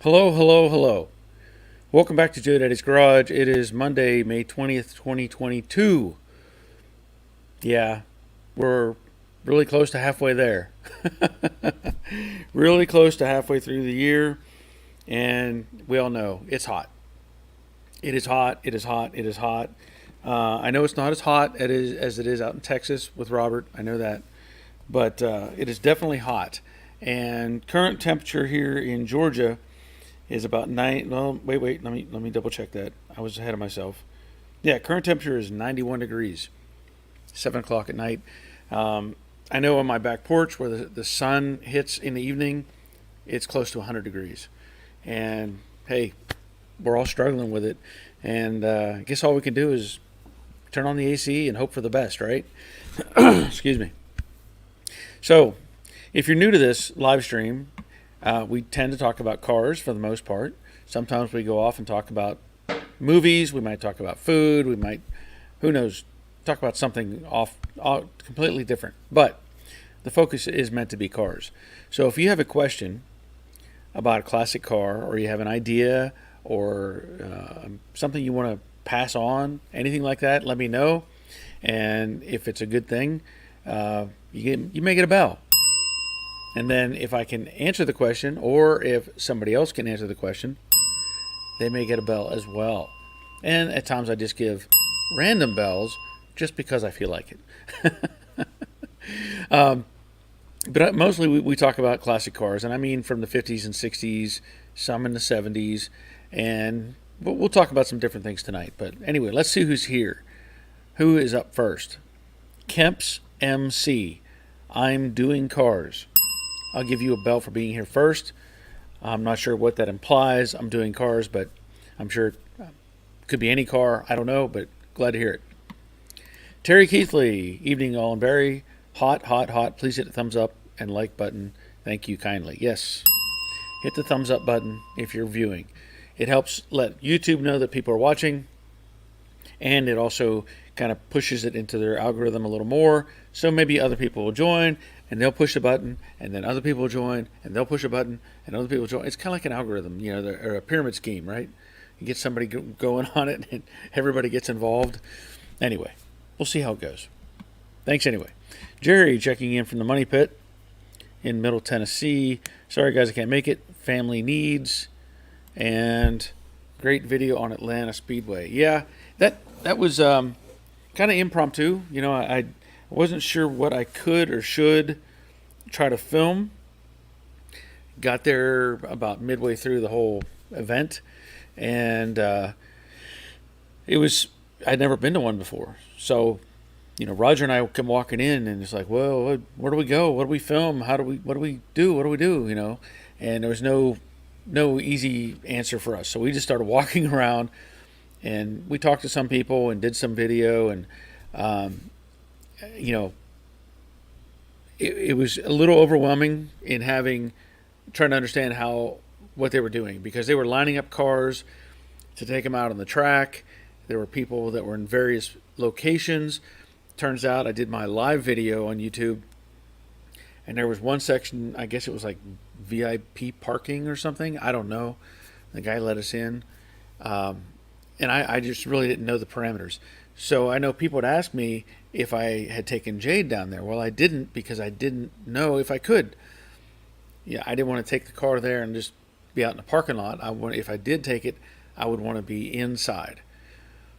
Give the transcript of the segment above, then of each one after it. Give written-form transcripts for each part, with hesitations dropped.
Hello, hello, hello. Welcome back to Joe Daddy's Garage. It is Monday, May 20th, 2022. Yeah, we're really close to halfway there. Really close to halfway through the year, and we all know it's hot. It is hot, it is hot, it is hot. I know it's not as hot as it is out in Texas with Robert. I know that. But it is definitely hot. And current temperature here in Georgia is about nine. Well, wait. Let me double check that. I was ahead of myself. Yeah, current temperature is 91 degrees. 7 o'clock at night. I know on my back porch where the sun hits in the evening, it's close to 100 degrees. And hey, we're all struggling with it. And I guess all we can do is turn on the AC and hope for the best, right? Excuse me. So, if you're new to this live stream, we tend to talk about cars for the most part. Sometimes we go off and talk about movies. We might talk about food. We might, who knows, talk about something off completely different. But the focus is meant to be cars. So if you have a question about a classic car, or you have an idea, or something you want to pass on, anything like that, let me know. And if it's a good thing, you may get a bell. And then if I can answer the question, or if somebody else can answer the question, they may get a bell as well. And at times I just give random bells just because I feel like it. But mostly we talk about classic cars, and I mean from the 50s and 60s, some in the 70s, and we'll talk about some different things tonight. But anyway, let's see who's here. Who is up first? Kemp's MC. I'm doing cars. I'll give you a bell for being here first. I'm not sure what that implies. I'm doing cars, but I'm sure it could be any car. I don't know, but glad to hear it. Terry Keithley, evening all, and very hot, hot, hot. Please hit the thumbs up and like button. Thank you kindly. Yes, hit the thumbs up button if you're viewing. It helps let YouTube know that people are watching, and it also kind of pushes it into their algorithm a little more. So maybe other people will join, and they'll push a button, and then other people will join, and they'll push a button, and other people will join. It's kind of like an algorithm, or a pyramid scheme, right? You get somebody going on it, and everybody gets involved. Anyway, we'll see how it goes. Thanks anyway. Jerry checking in from the Money Pit in Middle Tennessee. Sorry guys, I can't make it. Family needs, and great video on Atlanta Speedway. Yeah, that was kind of impromptu. I wasn't sure what I could or should try to film. Got there about midway through the whole event, and I'd never been to one before. So, Roger and I come walking in, and it's like, well, where do we go? What do we film? What do we do? And there was no easy answer for us. So we just started walking around, and we talked to some people and did some video, and it was a little overwhelming in trying to understand what they were doing, because they were lining up cars to take them out on the track. There were people that were in various locations. Turns out I did my live video on YouTube, and there was one section, I guess it was like VIP parking or something. I don't know. The guy let us in. And I just really didn't know the parameters. So I know people would ask me if I had taken Jade down there. Well, I didn't, because I didn't know if I could. Yeah, I didn't want to take the car there and just be out in the parking lot. If I did take it, I would want to be inside.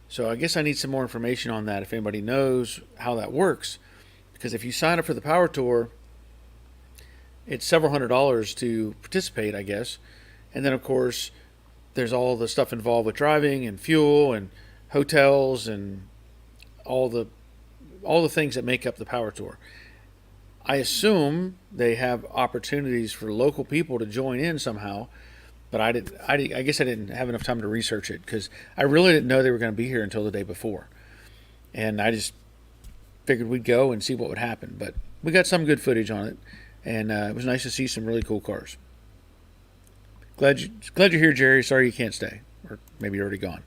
So I guess I need some more information on that, if anybody knows how that works. Because if you sign up for the Power Tour, it's several $100s to participate, I guess. And then, of course, there's all the stuff involved with driving and fuel and hotels and all the things that make up the Power Tour. I assume they have opportunities for local people to join in somehow, but I guess I didn't have enough time to research it, because I really didn't know they were going to be here until the day before. And I just figured we'd go and see what would happen. But we got some good footage on it, and it was nice to see some really cool cars. Glad you're here, Jerry. Sorry you can't stay, or maybe you're already gone.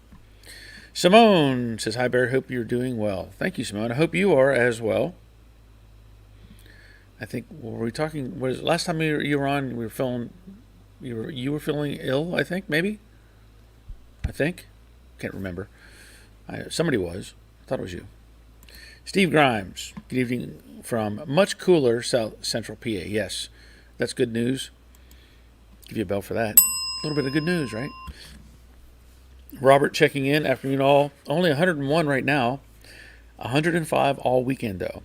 Simone says, hi, Bear. Hope you're doing well. Thank you, Simone. I hope you are as well. I think, were we talking, last time you were on, we were filming You were feeling ill, I think, maybe. I think, can't remember. Somebody was. I thought it was you. Steve Grimes. Good evening from much cooler South Central PA. Yes, that's good news. Give you a bell for that. A little bit of good news, right? Robert checking in. Afternoon all. Only 101 right now. 105 all weekend though.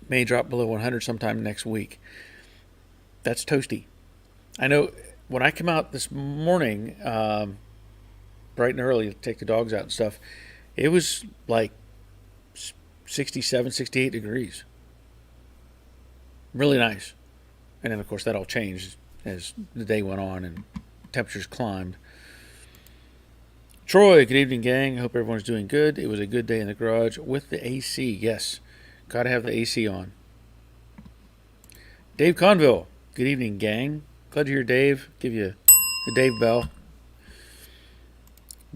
May drop below 100 sometime next week. That's toasty. I know when I come out this morning, bright and early to take the dogs out and stuff, it was like 67, 68 degrees. Really nice. And then, of course, that all changed as the day went on and temperatures climbed. Troy, good evening, gang. Hope everyone's doing good. It was a good day in the garage with the AC. Yes, got to have the AC on. Dave Conville, good evening, gang. Glad to hear Dave. Give you the Dave bell.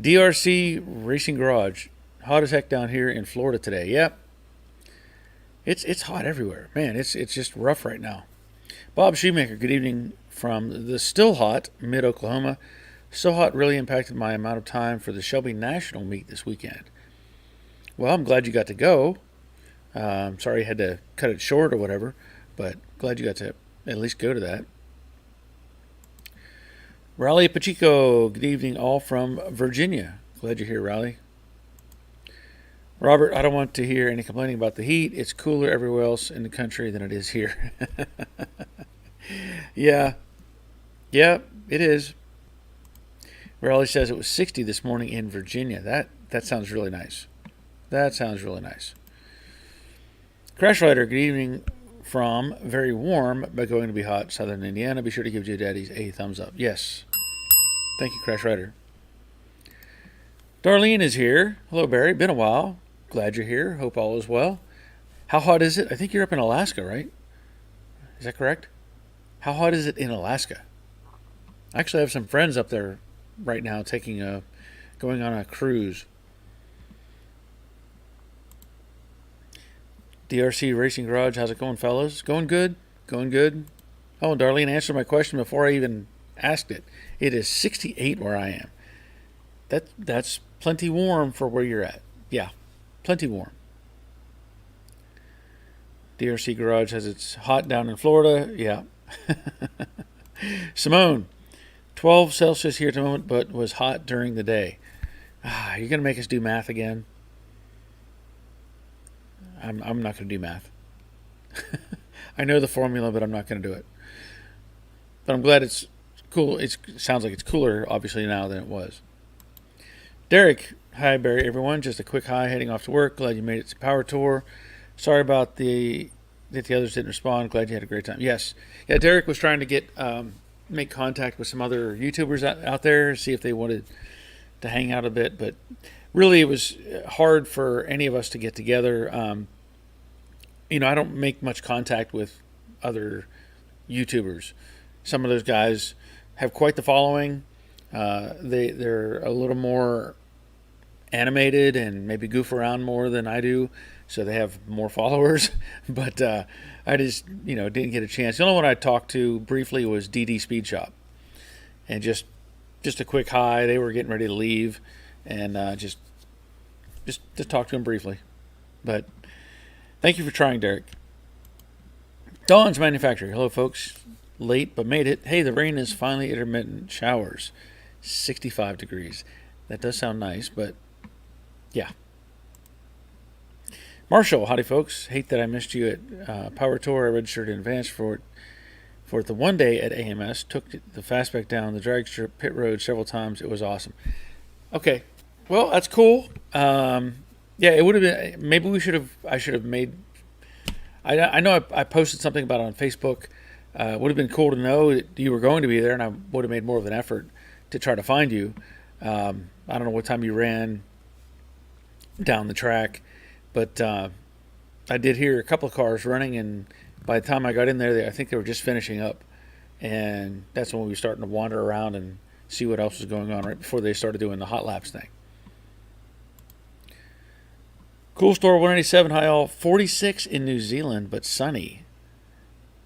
DRC Racing Garage. Hot as heck down here in Florida today. Yep. It's hot everywhere. Man, it's just rough right now. Bob Shoemaker, good evening from the still hot mid-Oklahoma. So hot really impacted my amount of time for the Shelby National meet this weekend. Well, I'm glad you got to go. Sorry you had to cut it short or whatever, but glad you got to at least go to that. Raleigh Pacheco, good evening all from Virginia. Glad you're here, Raleigh. Robert, I don't want to hear any complaining about the heat. It's cooler everywhere else in the country than it is here. Yeah, it is. Raleigh says it was 60 this morning in Virginia. That sounds really nice. That sounds really nice. Crash Rider, good evening from very warm but going to be hot southern Indiana. Be sure to give Joe Daddy's a thumbs up. Yes. Thank you, Crash Rider. Darlene is here. Hello, Barry. Been a while. Glad you're here. Hope all is well. How hot is it? I think you're up in Alaska, right? Is that correct? How hot is it in Alaska? I actually have some friends up there right now going on a cruise. DRC Racing Garage, how's it going, fellas? Going good? Going good? Oh, and Darlene answered my question before I even asked it. It is 68 where I am. That's plenty warm for where you're at. Yeah, plenty warm. DRC Garage has it's hot down in Florida. Yeah. Simone, 12 Celsius here at the moment, but was hot during the day. You're going to make us do math again? I'm not going to do math. I know the formula, but I'm not going to do it. But I'm glad it's cool. It sounds like it's cooler, obviously, now than it was. Derek, hi, Barry, everyone. Just a quick hi heading off to work. Glad you made it to Power Tour. Sorry about that the others didn't respond. Glad you had a great time. Yes. Yeah, Derek was trying to make contact with some other YouTubers out there, see if they wanted to hang out a bit. But really, it was hard for any of us to get together. I don't make much contact with other YouTubers. Some of those guys have quite the following. They're a little more animated and maybe goof around more than I do, so they have more followers. But I just didn't get a chance. The only one I talked to briefly was DD Speed Shop, and just a quick hi. They were getting ready to leave, and just talk to him briefly. But thank you for trying, Derek. Dawn's Manufacturer. Hello, folks. Late, but made it. Hey, the rain is finally intermittent showers. 65 degrees. That does sound nice, but yeah. Marshall, howdy, folks. Hate that I missed you at Power Tour. I registered in advance for it the one day at AMS. Took the fastback down the drag strip pit road several times. It was awesome. Okay. Well, that's cool. Yeah, it would have been. Maybe I should have made. I know I posted something about it on Facebook. It would have been cool to know that you were going to be there, and I would have made more of an effort to try to find you. I don't know what time you ran down the track, but I did hear a couple of cars running, and by the time I got in there, I think they were just finishing up, and that's when we were starting to wander around and see what else was going on right before they started doing the hot laps thing. Cool Store 187, hi all. 46 in New Zealand, but sunny.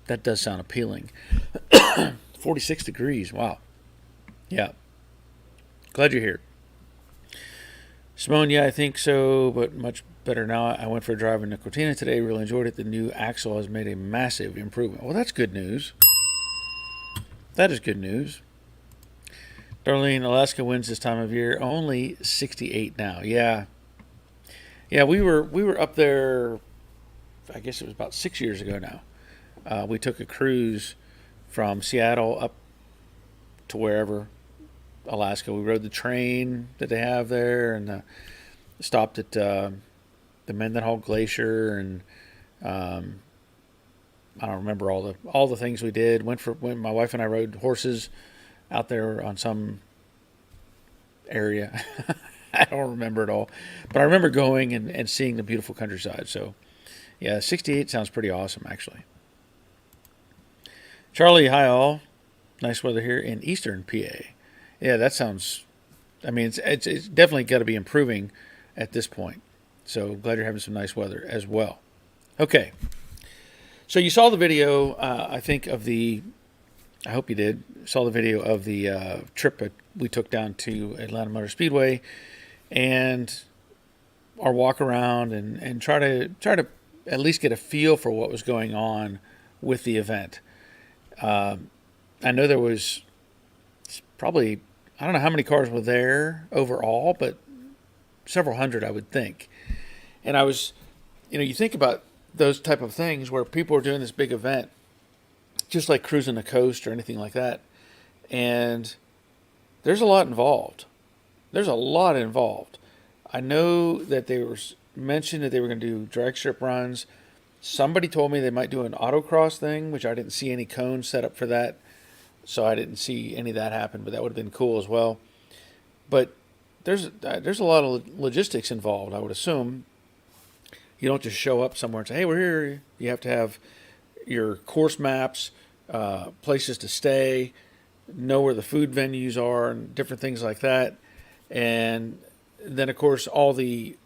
That does sound appealing. 46 degrees. Wow. Yeah. Glad you're here. Simone, yeah, I think so, but much better now. I went for a drive in Nicotina today. Really enjoyed it. The new axle has made a massive improvement. Well, that's good news. That is good news. Darlene, Alaska winds this time of year. Only 68 now. Yeah. Yeah, we were up there, I guess it was about 6 years ago now. We took a cruise from Seattle up to wherever, Alaska. We rode the train that they have there and stopped at the Mendenhall Glacier, and I don't remember all the things we did. When my wife and I rode horses out there on some area. I don't remember it all, but I remember going and seeing the beautiful countryside. So, yeah, 68 sounds pretty awesome, actually. Charlie, hi all. Nice weather here in eastern PA. Yeah, that sounds. I mean, it's definitely got to be improving at this point. So glad you're having some nice weather as well. Okay. So you saw the video, I think, of the. I hope you did. Saw the video of the trip that we took down to Atlanta Motor Speedway, and our walk around and try to at least get a feel for what was going on with the event. I know there was probably, I don't know how many cars were there overall, but several hundred, I would think. And I was, you think about those type of things where people are doing this big event, just like cruising the coast or anything like that. And there's a lot involved. I know that they were mentioned that they were going to do drag strip runs. Somebody told me they might do an autocross thing, which I didn't see any cones set up for that. So I didn't see any of that happen, but that would have been cool as well. But there's a lot of logistics involved, I would assume. You don't just show up somewhere and say, hey, we're here. You have to have your course maps, places to stay, know where the food venues are, and different things like that. And then, of course, all the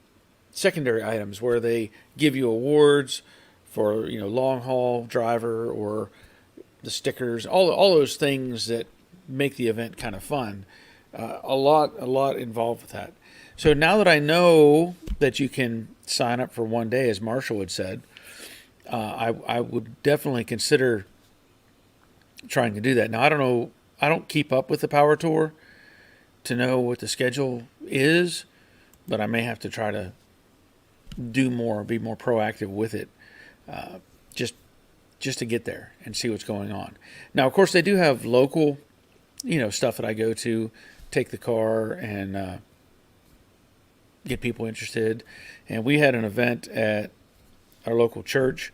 secondary items where they give you awards for, long haul driver or the stickers, all those things that make the event kind of fun. A lot involved with that. So now that I know that you can sign up for one day, as Marshall had said, I would definitely consider trying to do that. Now, I don't know. I don't keep up with the Power Tour to know what the schedule is, but I may have to try to do more, be more proactive with it, just to get there and see what's going on. Now, of course, they do have local, stuff that I go to, take the car and get people interested. And we had an event at our local church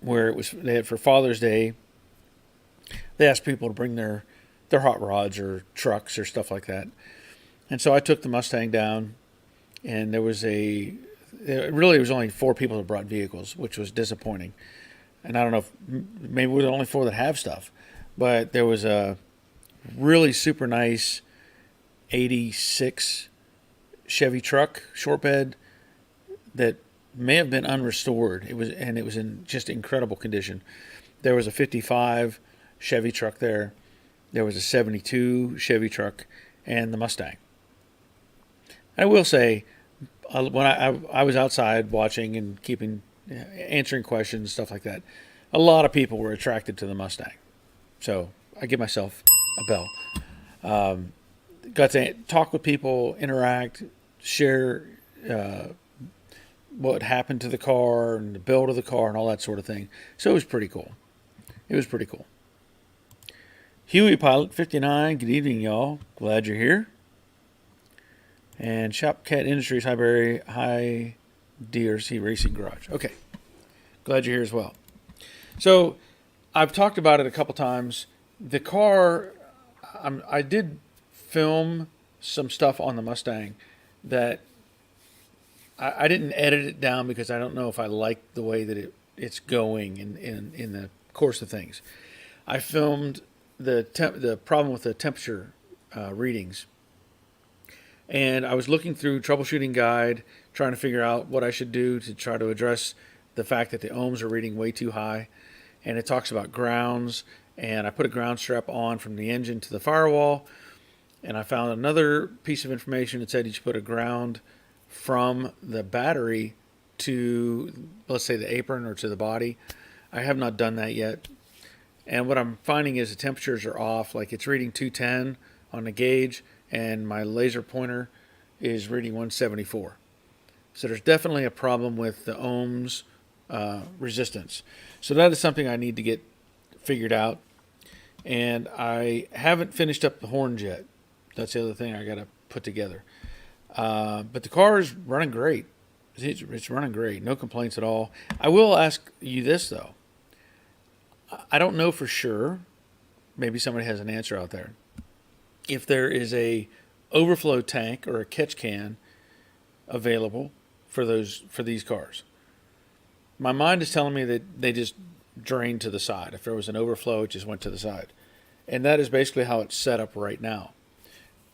where they had for Father's Day, they asked people to bring their hot rods or trucks or stuff like that. And so I took the Mustang down, and it was only 4 people that brought vehicles, which was disappointing. And I don't know if maybe we're the only 4 that have stuff, but there was a really super nice 86 Chevy truck, short bed, that may have been unrestored. It was in just incredible condition. There was a 55 Chevy truck there. There was a 72 Chevy truck and the Mustang. I will say, when I was outside watching and answering questions, stuff like that, a lot of people were attracted to the Mustang. So I give myself a bell. Got to talk with people, interact, share what happened to the car and the build of the car and all that sort of thing. So it was pretty cool. Huey Pilot 59, good evening, y'all. Glad you're here. And Shopcat Industries, Hi DRC Racing Garage. Okay. Glad you're here as well. So I've talked about it a couple times. The car, I did film some stuff on the Mustang that I didn't edit it down because I don't know if I like the way that it's going in the course of things. I filmed the problem with the temperature readings. And I was looking through troubleshooting guide, trying to figure out what I should do to try to address the fact that the ohms are reading way too high. And it talks about grounds and I put a ground strap on from the engine to the firewall, and I found another piece of information that said you should put a ground from the battery to, let's say, the apron or to the body. I have not done that yet. And what I'm finding is the temperatures are off. Like it's reading 210 on the gauge, and my laser pointer is reading 174. So there's definitely a problem with the ohms resistance. So that is something I need to get figured out. And I haven't finished up the horns yet. That's the other thing I got to put together. But the car is running great. It's running great. No complaints at all. I will ask you this, though. I don't know for sure. Maybe somebody has an answer out there. If there is a overflow tank or a catch can available for these cars. My mind is telling me that they just drain to the side. If there was an overflow, it just went to the side. And that is basically how it's set up right now.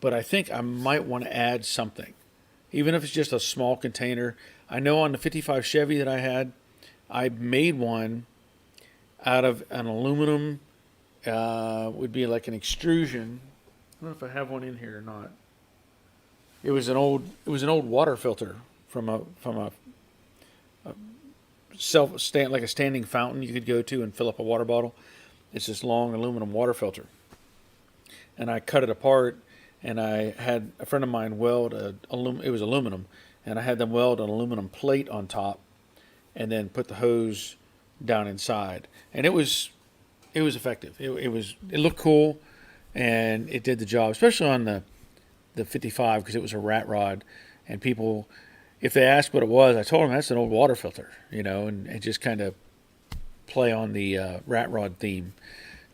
But I think I might want to add something. Even if it's just a small container. I know on the 55 Chevy that I had, I made one out of an aluminum, would be like an extrusion. I don't know if I have one in here or not. It was an old water filter from a like a standing fountain you could go to and fill up a water bottle. It's this long aluminum water filter. And I cut it apart, and I had a friend of mine weld it was aluminum, and I had them weld an aluminum plate on top and then put the hose down inside. And it was effective. It looked cool, and it did the job, especially on the 55, because it was a rat rod, and people, if they asked what it was, I told them that's an old water filter, and just kind of play on the rat rod theme.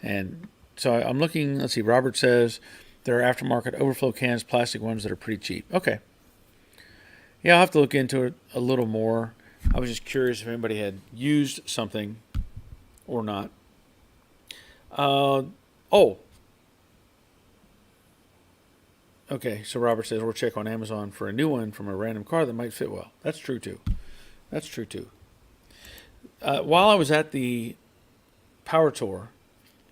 And so I'm looking, let's see, Robert says there are aftermarket overflow cans, plastic ones that are pretty cheap. Okay. Yeah, I'll have to look into it a little more. I was just curious if anybody had used something or not. Okay, so Robert says we'll check on Amazon for a new one from a random car that might fit well. That's true too. While I was at the Power Tour,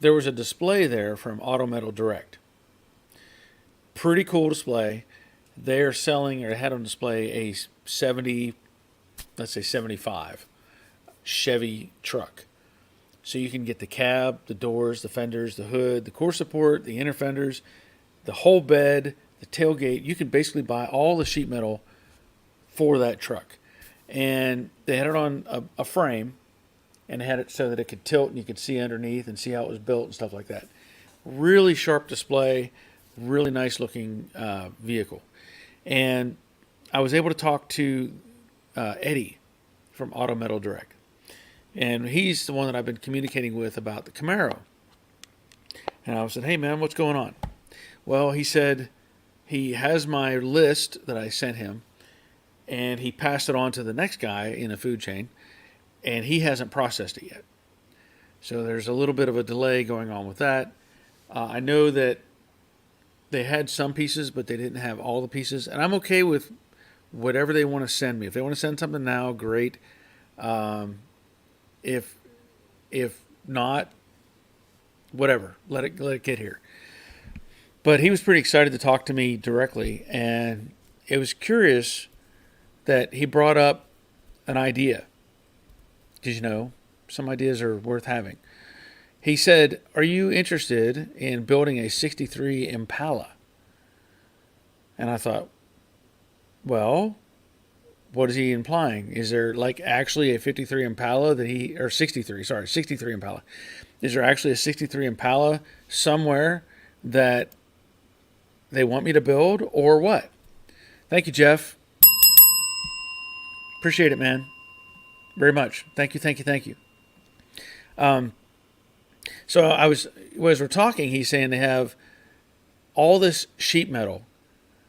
there was a display there from Auto Metal Direct. Pretty cool display. They're selling, or had on display, a 75 Chevy truck. So you can get the cab, the doors, the fenders, the hood, the core support, the inner fenders, the whole bed, the tailgate. You can basically buy all the sheet metal for that truck. And they had it on a frame, and had it so that it could tilt and you could see underneath and see how it was built and stuff like that. Really sharp display, really nice looking vehicle. And I was able to talk to Eddie from Auto Metal Direct. And he's the one that I've been communicating with about the Camaro. And I said, hey man, what's going on? Well, he said he has my list that I sent him, and he passed it on to the next guy in the food chain, and he hasn't processed it yet. So there's a little bit of a delay going on with that. I know that they had some pieces, but they didn't have all the pieces. And I'm okay with whatever they want to send me. If they want to send something now, great. If not, whatever. Let it get here. But he was pretty excited to talk to me directly. And it was curious that he brought up an idea. Because, some ideas are worth having. He said, are you interested in building a 63 Impala? And I thought, well, what is he implying? Is there actually a 53 Impala 63 Impala. Is there actually a 63 Impala somewhere that they want me to build, or what? Thank you, Jeff. Appreciate it, man. Very much. Thank you. So as we're talking, he's saying they have all this sheet metal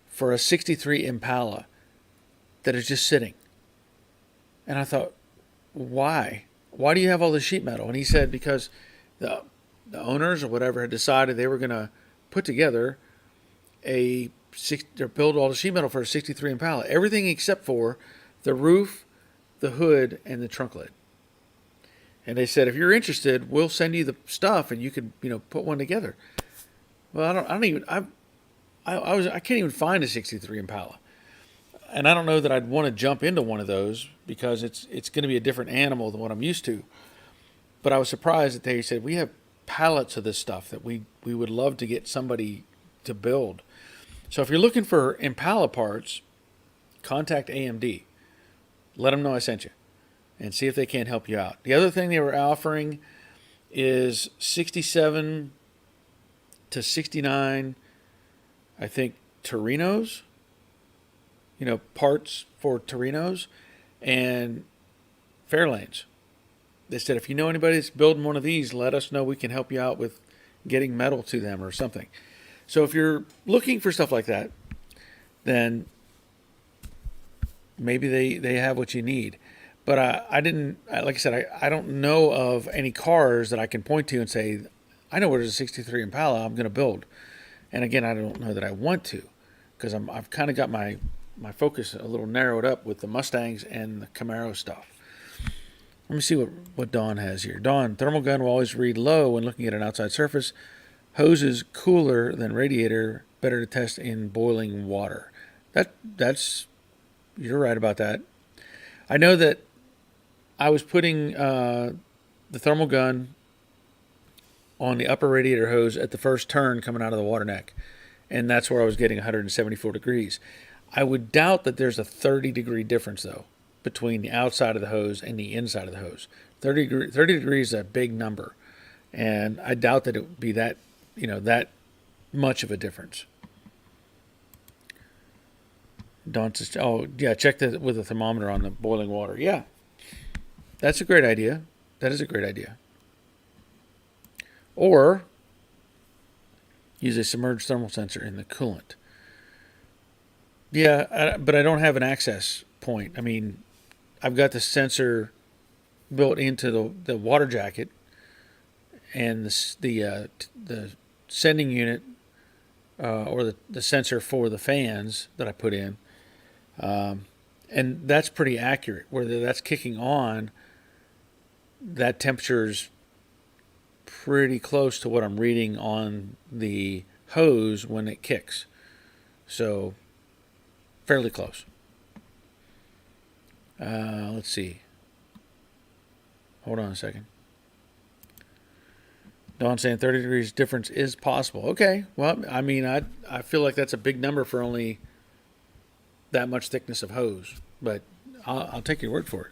for a 63 Impala that is just sitting. And I thought, why? Why do you have all this sheet metal? And he said because the owners or whatever had decided they were going to put together or build all the sheet metal for a 63 Impala. Everything except for the roof, the hood, and the trunk lid. And they said, if you're interested, we'll send you the stuff and you can, put one together. Well, I can't even find a 63 Impala. And I don't know that I'd want to jump into one of those because it's going to be a different animal than what I'm used to. But I was surprised that they said, we have pallets of this stuff that we would love to get somebody to build. So if you're looking for Impala parts, contact AMD. Let them know I sent you and see if they can't help you out. The other thing they were offering is 67 to 69, I think, Torinos, parts for Torinos and Fairlanes. They said, if you know anybody that's building one of these, let us know. We can help you out with getting metal to them or something. So if you're looking for stuff like that, then maybe they have what you need. But like I said, I don't know of any cars that I can point to and say, I know where there's a 63 Impala I'm going to build. And again, I don't know that I want to, because I've kind of got my focus a little narrowed up with the Mustangs and the Camaro stuff. Let me see what Dawn has here. Dawn, thermal gun will always read low when looking at an outside surface. Hose is cooler than radiator, better to test in boiling water. You're right about that. I know that I was putting the thermal gun on the upper radiator hose at the first turn coming out of the water neck, and that's where I was getting 174 degrees. I would doubt that there's a 30-degree difference, though, between the outside of the hose and the inside of the hose. 30 degrees is a big number, and I doubt that it would be that much of a difference. Don says, oh, yeah, check with a thermometer on the boiling water. Yeah, that's a great idea. That is a great idea. Or use a submerged thermal sensor in the coolant. Yeah, but I don't have an access point. I mean, I've got the sensor built into the water jacket, and the sending unit or the sensor for the fans that I put in, and that's pretty accurate. Whether that's kicking on, that temperature's pretty close to what I'm reading on the hose when it kicks. So fairly close. Let's see. Hold on a second. Dawn saying 30 degrees difference is possible. Okay. Well, I mean, I feel like that's a big number for only that much thickness of hose, but I'll take your word for it.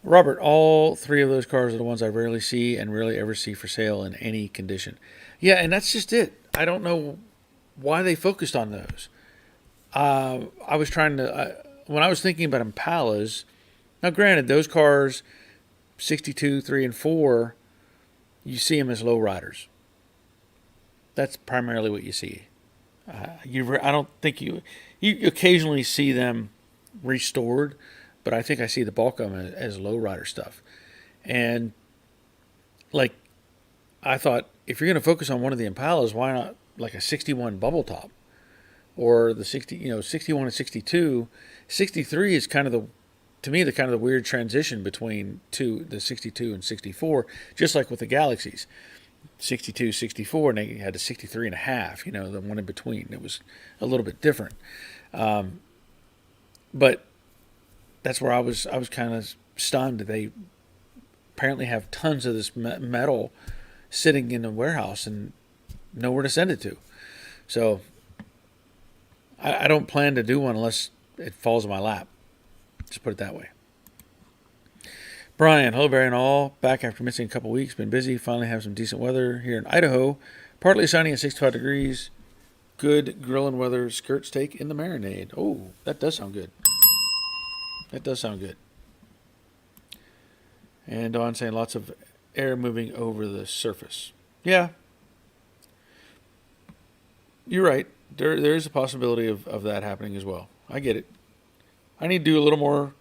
Robert, all three of those cars are the ones I rarely see and rarely ever see for sale in any condition. Yeah, and that's just it. I don't know why they focused on those. I was trying to, when I was thinking about Impalas, now granted, those cars, 62, 3, and 4, you see them as lowriders. That's primarily what you see. I don't think you occasionally see them restored, but I think I see the bulk of them as lowrider stuff. And like, I thought, if you're going to focus on one of the Impalas, why not like a 61 bubble top, or the 61 and 62. 63 is kind of to me the kind of the weird transition between the 62 and 64, just like with the Galaxies. 62, 64, and they had a 63 and a half, the one in between. It was a little bit different. But that's where I was kind of stunned. They apparently have tons of this metal sitting in a warehouse and nowhere to send it to. So I don't plan to do one unless it falls in my lap. Just put it that way. Brian, hello, Barry and all. Back after missing a couple weeks. Been busy. Finally have some decent weather here in Idaho. Partly sunny at 65 degrees. Good grilling weather. Skirt steak in the marinade. Oh, that does sound good. That does sound good. And Dawn saying lots of air moving over the surface. Yeah. You're right. There is a possibility of that happening as well. I get it. I need to do a little more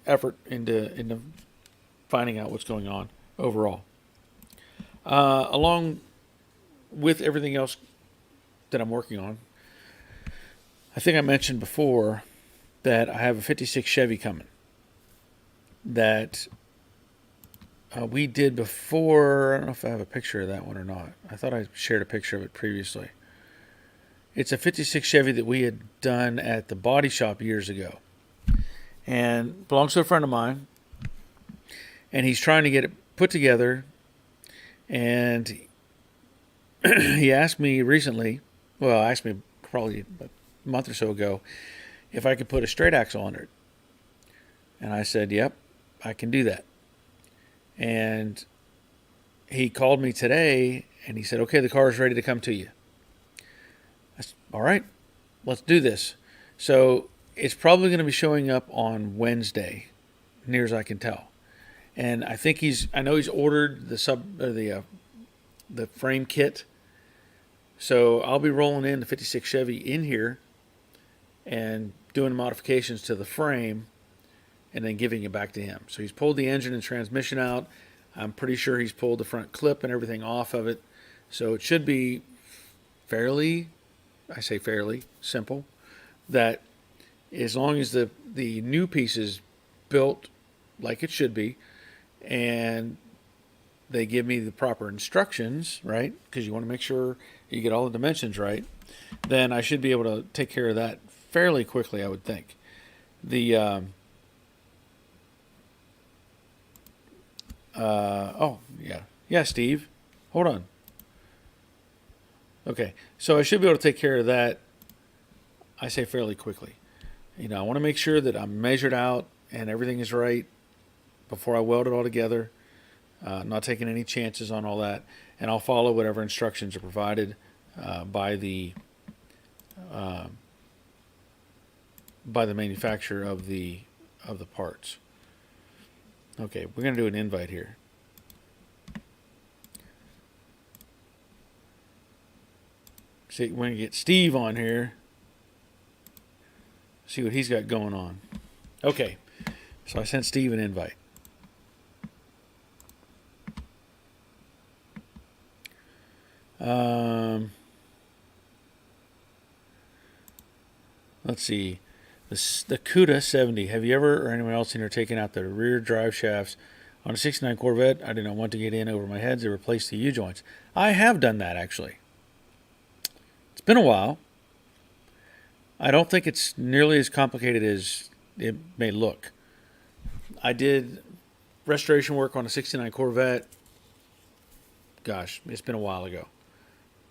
effort into finding out what's going on overall. Along with everything else that I'm working on, I think I mentioned before that I have a 56 Chevy coming. that we did before. I don't know if I have a picture of that one or not. I thought I shared a picture of it previously. It's a 56 Chevy that we had done at the body shop years ago. And belongs to a friend of mine. And he's trying to get it put together. And he asked me recently, well, asked me probably a month or so ago, if I could put a straight axle under it. And I said, yep, I can do that. And he called me today and he said, okay, the car is ready to come to you. I said, all right, let's do this. So it's probably going to be showing up on Wednesday, near as I can tell. And I know he's ordered the frame kit. So I'll be rolling in the 56 Chevy in here and doing modifications to the frame and then giving it back to him. So he's pulled the engine and transmission out. I'm pretty sure he's pulled the front clip and everything off of it. So it should be fairly simple. That as long as the new piece is built like it should be, and they give me the proper instructions, right? Because you want to make sure you get all the dimensions right. Then I should be able to take care of that fairly quickly, I would think. Yeah, Steve, hold on. Okay, so I should be able to take care of that. I say fairly quickly. I want to make sure that I'm measured out and everything is right before I weld it all together. Not taking any chances on all that, and I'll follow whatever instructions are provided by the manufacturer of the parts. Okay, we're gonna do an invite here. See, we're gonna get Steve on here. See what he's got going on. Okay, so I sent Steve an invite. Let's see. The CUDA 70. Have you ever or anyone else seen her taking out the rear drive shafts on a 69 Corvette? I did not want to get in over my head to replace the U-joints. I have done that, actually. It's been a while. I don't think it's nearly as complicated as it may look. I did restoration work on a 69 Corvette. Gosh, it's been a while ago.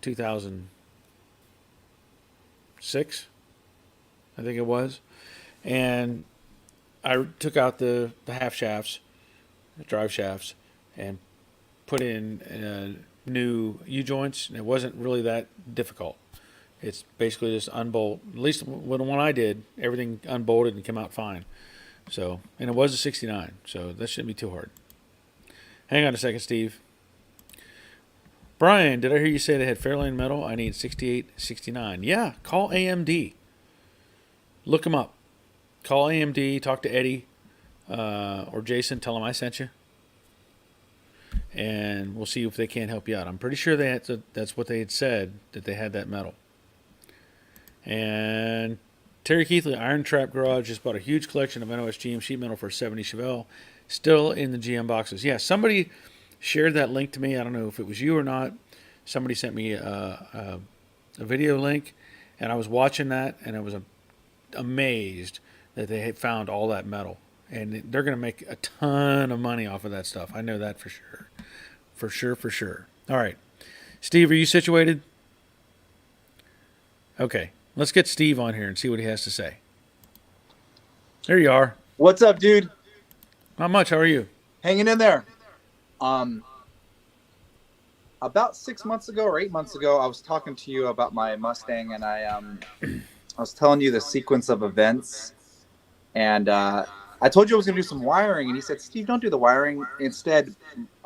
2006, I think it was. And I took out the half shafts, the drive shafts, and put in new U-joints. And it wasn't really that difficult. It's basically just unbolt. At least with the one I did, everything unbolted and came out fine. So, and it was a 69, so that shouldn't be too hard. Hang on a second, Steve. Brian, did I hear you say they had Fairlane metal? I need 68, 69. Yeah, call AMD. Look them up. Call AMD, talk to Eddie or Jason, tell them I sent you. And we'll see if they can't help you out. I'm pretty sure that's what they had said, that they had that metal. And Terry Keithley, Iron Trap Garage, just bought a huge collection of NOS GM sheet metal for 70 Chevelle. Still in the GM boxes. Yeah, somebody shared that link to me. I don't know if it was you or not. Somebody sent me a video link, and I was watching that, and I was amazed that they had found all that metal. And they're going to make a ton of money off of that stuff. I know that for sure. For sure. All right. Steve, are you situated? Okay. Let's get Steve on here and see what he has to say. There you are. What's up, dude? Not much. How are you? Hanging in there. About 6 months ago or 8 months ago, I was talking to you about my Mustang, and I was telling you the sequence of events, and I told you I was going to do some wiring, and he said, Steve, don't do the wiring. Instead,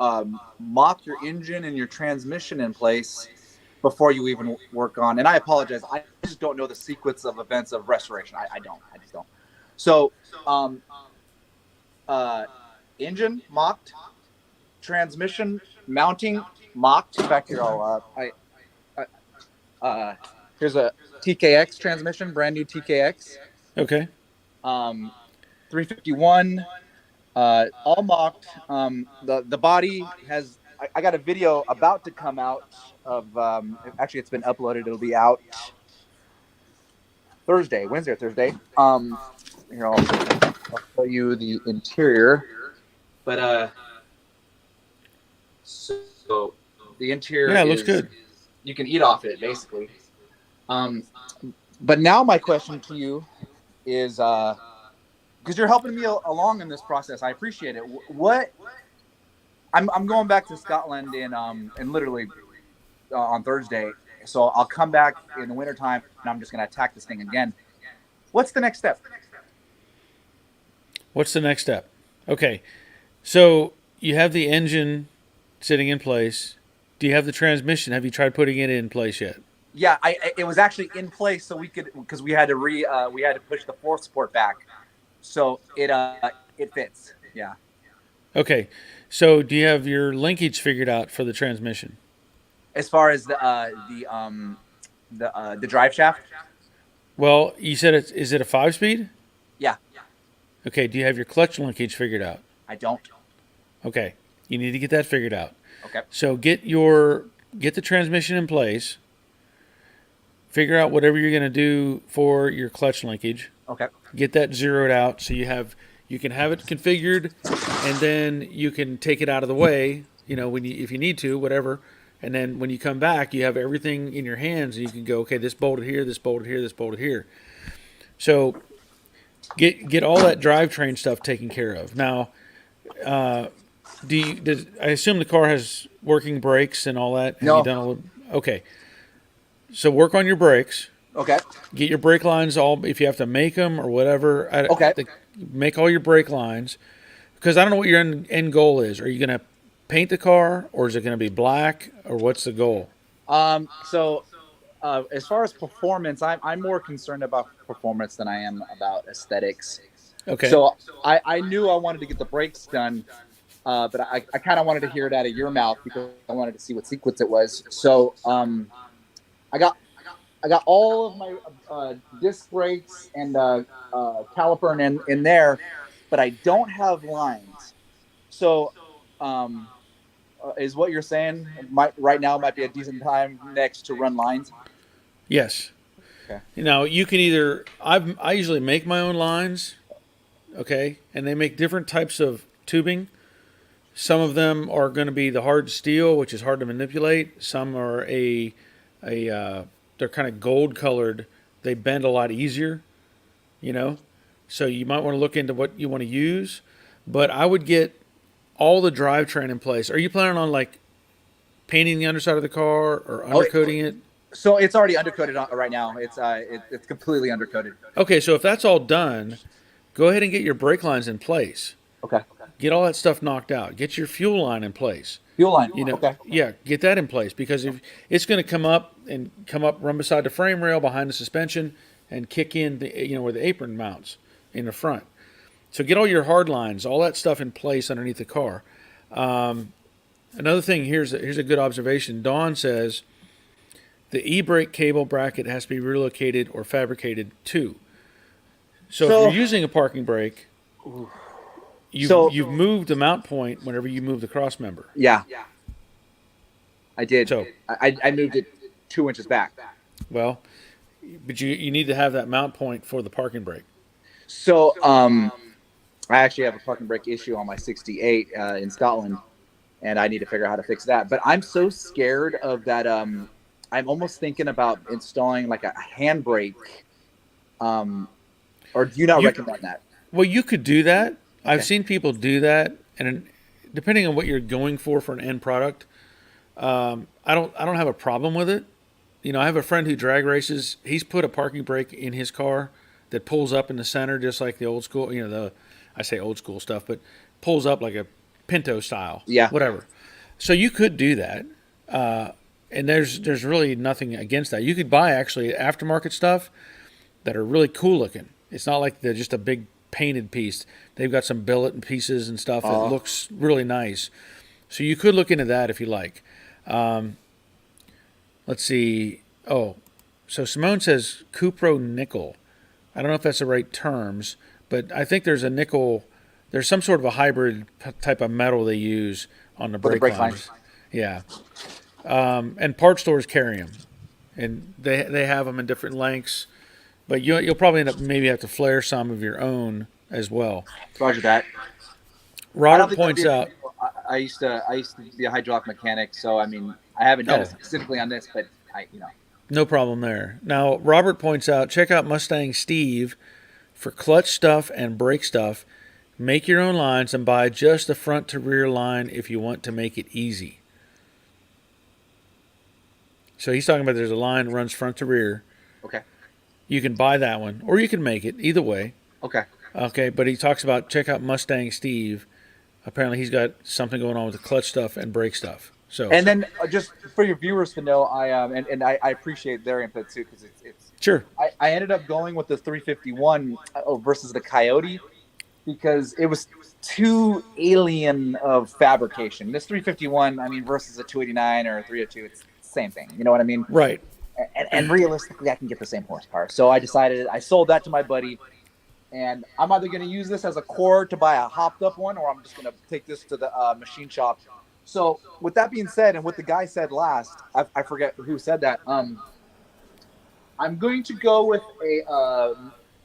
mop your engine and your transmission in place before you even work on. And I apologize. I just don't know the sequence of events of restoration. I just don't. So, engine mocked, transmission mounting mocked. In fact, here here's a TKX transmission, brand new TKX. Okay. 351. All mocked. The body has. I got a video about to come out of. Actually, it's been uploaded. It'll be out Thursday, Wednesday or Thursday. Here I'll show you the interior. But so the interior Yeah, it looks is good. you can eat off it basically. Um, but now my question to you is because you're helping me along in this process. I appreciate it. What I'm going back to Scotland in literally on Thursday, so I'll come back in the wintertime and I'm just gonna attack this thing again. What's the next step? What's the next step? Okay, so you have the engine sitting in place. Do you have the transmission? Have you tried putting it in place yet? Yeah, it was actually in place so we could because we had to we had to push the floor support back, so it fits. Yeah. Okay, so do you have your linkage figured out for the transmission? As far as the drive shaft, Well, you said is it a 5-speed? yeah, Okay, do you have your clutch linkage figured out? I don't. Okay, you need to get that figured out. Okay. So get the transmission in place. Figure out whatever you're going to do for your clutch linkage. Okay. Get that zeroed out so you can have it configured, and then you can take it out of the way. If you need to, whatever. And then when you come back, you have everything in your hands, and you can go, okay, this bolted here, this bolted here, this bolted here. So get all that drivetrain stuff taken care of. Now, I assume the car has working brakes and all that? Have No. you done okay. So work on your brakes. Okay. Get your brake lines all, if you have to make them or whatever. Okay. Make all your brake lines, because I don't know what your end goal is. Are you going to paint the car, or is it going to be black, or what's the goal? So as far as performance, I'm more concerned about performance than I am about aesthetics. Okay. So I knew I wanted to get the brakes done, but I kind of wanted to hear it out of your mouth because I wanted to see what sequence it was. So I got all of my disc brakes and caliper in there, but I don't have lines. So is what you're saying right now might be a decent time next to run lines? Yes. Okay. You can either I usually make my own lines, okay, and they make different types of tubing. Some of them are going to be the hard steel, which is hard to manipulate. Some are they're kind of gold colored. They bend a lot easier, So you might want to look into what you want to use. But I would get all the drivetrain in place. Are you planning on painting the underside of the car or undercoating it? So it's already undercoated right now. It's completely undercoated. Okay, so if that's all done, go ahead and get your brake lines in place. Okay. Get all that stuff knocked out. Get your fuel line in place. Fuel line. Okay. Yeah, get that in place, because if it's going to come up, run beside the frame rail, behind the suspension, and kick in where the apron mounts in the front. So get all your hard lines, all that stuff in place underneath the car. Another thing, here's a good observation. Dawn says the e-brake cable bracket has to be relocated or fabricated too. So if you're using a parking brake, you've moved the mount point whenever you move the cross member. Yeah. I did. So I moved it 2 inches back. Well, but you need to have that mount point for the parking brake. So I actually have a parking brake issue on my 68 in Scotland, and I need to figure out how to fix that. But I'm so scared of that. I'm almost thinking about installing like a handbrake. Or do you not recommend that? Well, you could do that. Okay. I've Okay. seen people do that, and depending on what you're going for an end product, I don't have a problem with it. I have a friend who drag races. He's put a parking brake in his car that pulls up in the center, just like the old school. I say old school stuff, but pulls up like a Pinto style. Yeah. Whatever. So you could do that, and there's really nothing against that. You could buy actually aftermarket stuff that are really cool looking. It's not like they're just a big painted piece. They've got some billet and pieces and stuff that looks really nice. So you could look into that if you like. Let's see. Oh, so Simone says Cupro nickel. I don't know if that's the right terms, but I think there's a nickel There's some sort of a hybrid type of metal they use on the For the brake brake lines. lines. Yeah, and part stores carry them, and they have them in different lengths. But you'll probably end up maybe have to flare some of your own as well. Roger that. I don't Robert think that'd be points a big out. deal. I used to be a hydraulic mechanic, so I mean, I haven't done it Oh, specifically on this, but no problem there. Now Robert points out. Check out Mustang Steve for clutch stuff and brake stuff. Make your own lines and buy just the front to rear line if you want to make it easy. So he's talking about there's a line that runs front to rear. Okay. You can buy that one, or you can make it. Either way. Okay. Okay, but he talks about check out Mustang Steve. Apparently he's got something going on with the clutch stuff and brake stuff. So And then just for your viewers to know, I appreciate their input too, because it's sure. I ended up going with the 351 versus the Coyote because it was too alien of fabrication. This 351, I mean, versus a 289 or a 302, it's the same thing. You know what I mean? Right. And realistically, I can get the same horsepower. So I decided I sold that to my buddy, and I'm either going to use this as a core to buy a hopped up one, or I'm just going to take this to the machine shop. So with that being said, and what the guy said last, I forget who said that. I'm going to go with a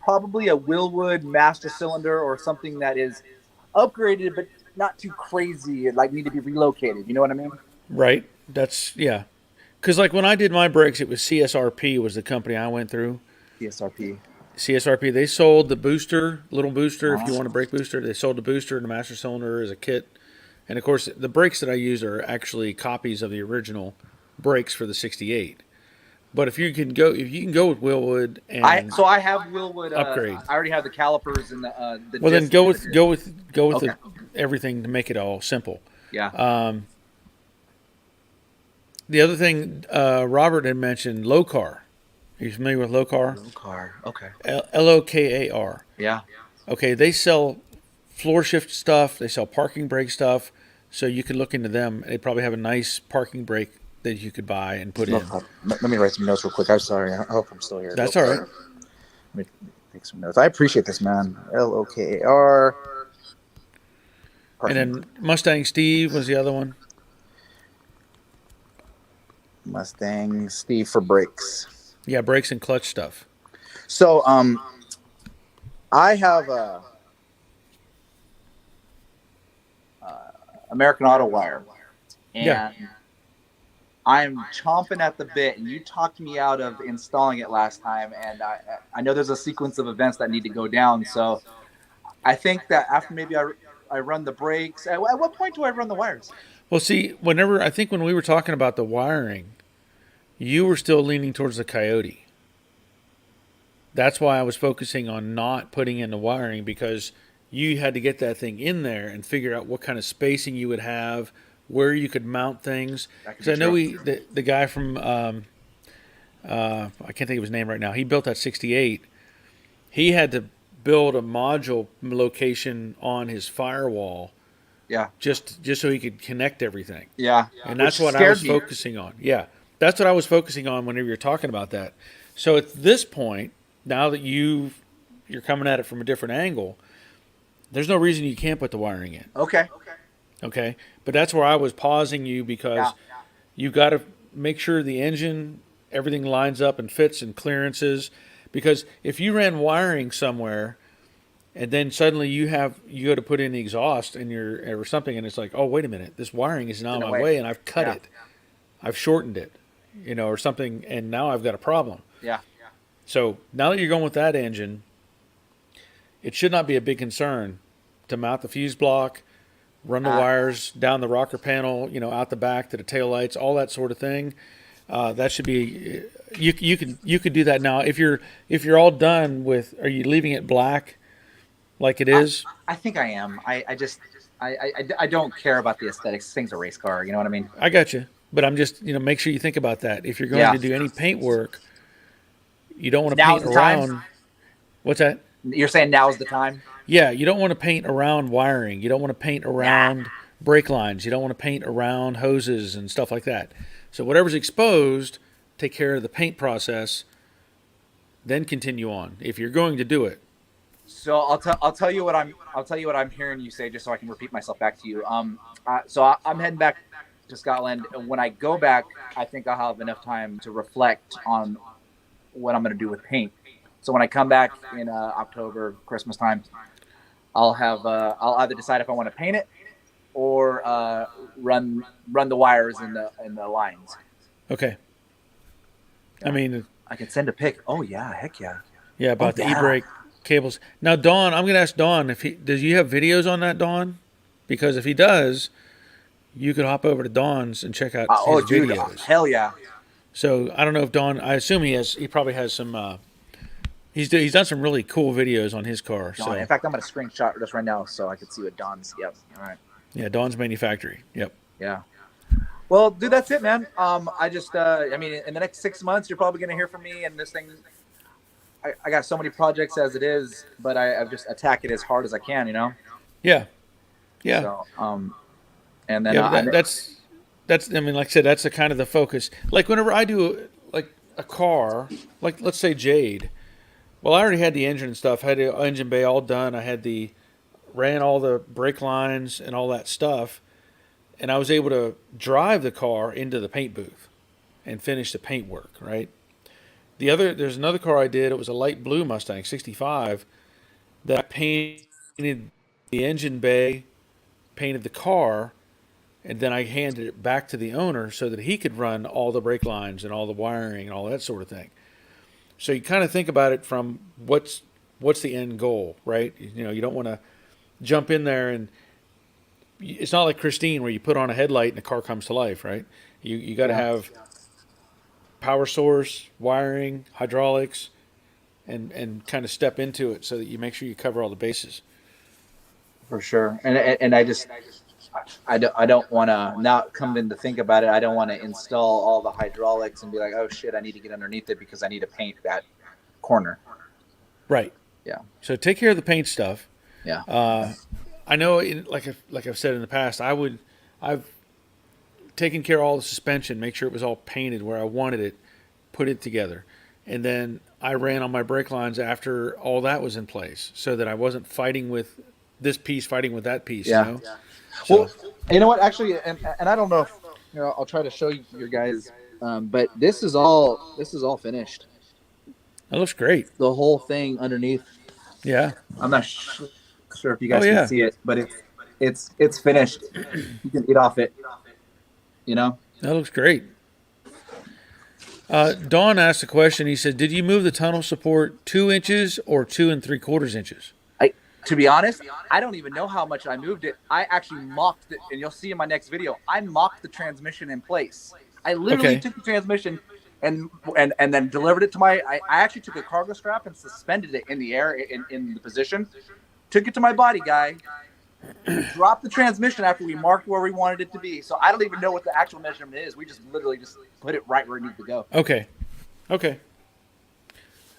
probably a Willwood master cylinder or something that is upgraded but not too crazy, like need to be relocated. You know what I mean? Right. That's yeah. Because like when I did my brakes, it was CSRP was the company I went through. CSRP. CSRP. They sold the booster, little booster. If you want a brake booster, they sold the booster and the master cylinder as a kit. And of course, the brakes that I use are actually copies of the original brakes for the '68. But if you can go with Willwood and I have Willwood upgrade. I already have the calipers and the well, then disc. go with Okay. everything to make it all simple. Yeah. The other thing Robert had mentioned, Lokar. Are you familiar with Lokar? Car. Okay. Lokar. Yeah. Okay, they sell floor shift stuff. They sell parking brake stuff. So you can look into them. They probably have a nice parking brake that you could buy and put in. Let me write some notes real quick. I'm sorry. I hope I'm still here. That's all right. Let me take some notes. I appreciate this, man. Lokar. And then Mustang Steve was the other one. Mustang Steve for brakes. Yeah, brakes and clutch stuff. So, I have a American Auto Wire, and Yeah. I'm chomping at the bit. And you talked me out of installing it last time, and I know there's a sequence of events that need to go down. So, I think that after maybe I run the brakes. At what point do I run the wires? Well, see, I think when we were talking about the wiring, you were still leaning towards the Coyote. That's why I was focusing on not putting in the wiring, because you had to get that thing in there and figure out what kind of spacing you would have, where you could mount things. Because I know the guy from I can't think of his name right now. He built that '68. He had to build a module location on his firewall. Yeah. Just so he could connect everything. Yeah. And that's what I was focusing on. Yeah. That's what I was focusing on whenever you're talking about that. So at this point, now that you're coming at it from a different angle, there's no reason you can't put the wiring in. Okay. Okay? But that's where I was pausing you, because you've got to make sure the engine, everything lines up and fits and clearances. Because if you ran wiring somewhere and then suddenly you go to put in the exhaust and or something, and it's like, oh, wait a minute, this wiring is now in my way and I've cut it. I've shortened it, or something, and now I've got a problem. Yeah. So now that you're going with that engine, it should not be a big concern to mount the fuse block, run the wires down the rocker panel, out the back to the taillights, all that sort of thing. That should be you could do that now. If you're all done with, are you leaving it black like it is? I think I am. I don't care about the aesthetics. This thing's a race car. You know what I mean? I got you. But I'm just, make sure you think about that. If you're going to do any paint work, you don't want to paint around. What's that? You're saying now's the time? Yeah, you don't want to paint around wiring. You don't want to paint around brake lines. You don't want to paint around hoses and stuff like that. So whatever's exposed, take care of the paint process, then continue on if you're going to do it. So I'll tell you what I'm hearing you say, just so I can repeat myself back to you. I'm heading back to Scotland, and when I go back, I think I'll have enough time to reflect on what I'm going to do with paint. So when I come back in October, Christmas time, I'll either decide if I want to paint it or run the wires in the lines. Okay. Yeah. I mean, I can send a pic. Oh yeah, heck yeah. yeah, Oh about the yeah. e-brake cables. Now, Dawn, I'm going to ask Dawn if he does. You have videos on that, Dawn? Because if he does, you could hop over to Dawn's and check out Oh his dude, videos. hell yeah. So I don't know if Dawn. I assume he has. He probably has some. He's done some really cool videos on his car. Dawn. So In fact, I'm gonna screenshot this right now so I can see what Dawn's. Yep. All right. yeah, Dawn's Manufactory. Yep. Yeah. Well, dude, that's it, man. I just, I mean, in the next 6 months, you're probably gonna hear from me, and this thing. I got so many projects as it is, but I just attack it as hard as I can, you know. Yeah. Yeah. So, and then Yeah, that's. I mean, like I said, that's the kind of the focus. Like whenever I do like a car, like let's say Jade. Well, I already had the engine and stuff. I had the engine bay all done. I had ran all the brake lines and all that stuff, and I was able to drive the car into the paint booth and finish the paint work. Right. There's another car I did. It was a light blue Mustang '65 that I painted the engine bay, painted the car, and then I handed it back to the owner so that he could run all the brake lines and all the wiring and all that sort of thing. So you kind of think about it from what's the end goal, right? You know, you don't want to jump in there and it's not like Christine where you put on a headlight and the car comes to life, right? You got to have power source, wiring, hydraulics, and kind of step into it so that you make sure you cover all the bases. for sure. And I don't want to now come in to think about it. I don't want to install all the hydraulics and be like, oh shit, I need to get underneath it because I need to paint that corner. Right. Yeah. So take care of the paint stuff. Yeah. I know, like I've said in the past, I've taken care of all the suspension, make sure it was all painted where I wanted it, put it together, and then I ran on my brake lines after all that was in place, so that I wasn't fighting with this piece, fighting with that piece. Yeah. You know? So, well, you know what? Actually, and I don't know if I'll try to show you guys, but this is all finished. That looks great. The whole thing underneath. Yeah. I'm not sure if you guys can see it, but it's finished. You can eat off it. You know. That looks great. Don asked a question. He said, "Did you move the tunnel support 2 inches or 2 3/4 inches?" To be honest, I don't even know how much I moved it. I actually mocked it, and you'll see in my next video. I mocked the transmission in place. I literally took the transmission and then delivered it to I actually took a cargo strap and suspended it in the air in the position. Took it to my body guy. Dropped the transmission after we marked where we wanted it to be. So I don't even know what the actual measurement is. We just literally just put it right where it needs to go. Okay.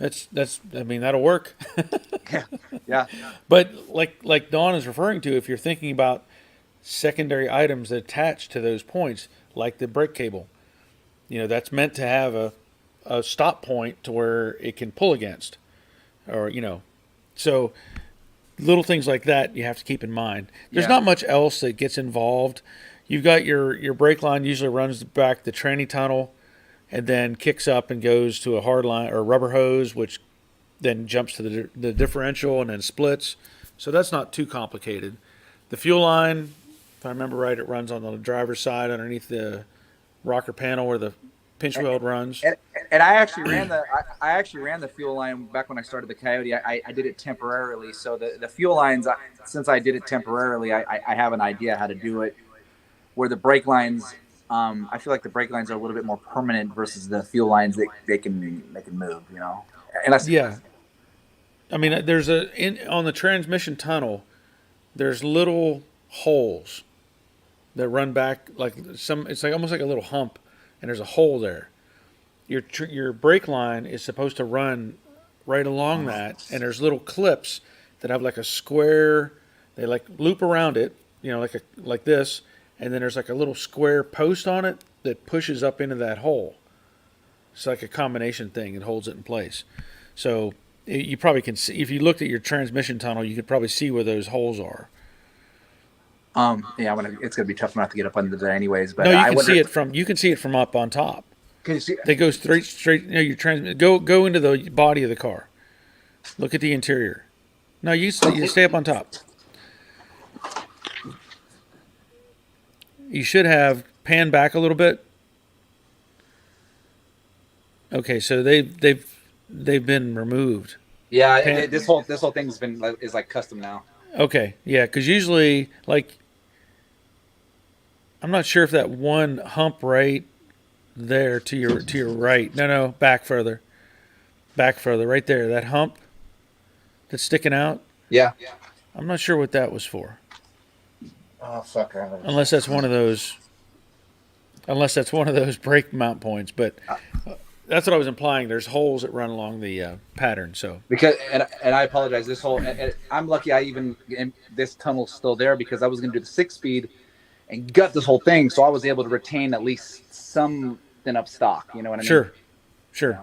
That's. I mean, that'll work. Yeah. But like Dawn is referring to, if you're thinking about secondary items that attach to those points, like the brake cable, that's meant to have a stop point to where it can pull against, or so little things like that you have to keep in mind. There's not much else that gets involved. You've got your brake line usually runs back the tranny tunnel, and then kicks up and goes to a hard line or rubber hose, which then jumps to the differential and then splits. So that's not too complicated. The fuel line, if I remember right, it runs on the driver's side underneath the rocker panel where the pinch weld runs. And I actually ran the fuel line back when I started the Coyote. I did it temporarily. So the fuel lines, since I did it temporarily, I have an idea how to do it. Where the brake lines, I feel like the brake lines are a little bit more permanent versus the fuel lines that they can move, And that's I mean, on the transmission tunnel, there's little holes that run back it's like almost like a little hump, and there's a hole there. Your brake line is supposed to run right along that, and there's little clips that have like a square. They like loop around it, like this. And then there's like a little square post on it that pushes up into that hole. It's like a combination thing. It holds it in place. So You probably can see if you looked at your transmission tunnel, you could probably see where those holes are. Yeah, it's gonna be tough enough to get up under there, anyways. No, But you I can wonder. see it from up on top. Can you see? They go straight. You know, your transmit. Go into the body of the car. Look at the interior. No, you stay up on top. You should have pan back a little bit. Okay, so they've been removed. Yeah, Pan, this whole thing's been is like custom now. okay, yeah, because usually, like, I'm not sure if that one hump right there to your right. No, back further, right there. That hump that's sticking out. Yeah. I'm not sure what that was for. Oh fuck! Unless that's one of those. Unless that's one of those brake mount points, but that's what I was implying. There's holes that run along the pattern. So Because and I apologize. This whole I'm lucky this tunnel's still there because I was gonna do the 6-speed and gut this whole thing, so I was able to retain at least something up stock. You know what I mean? sure. Yeah.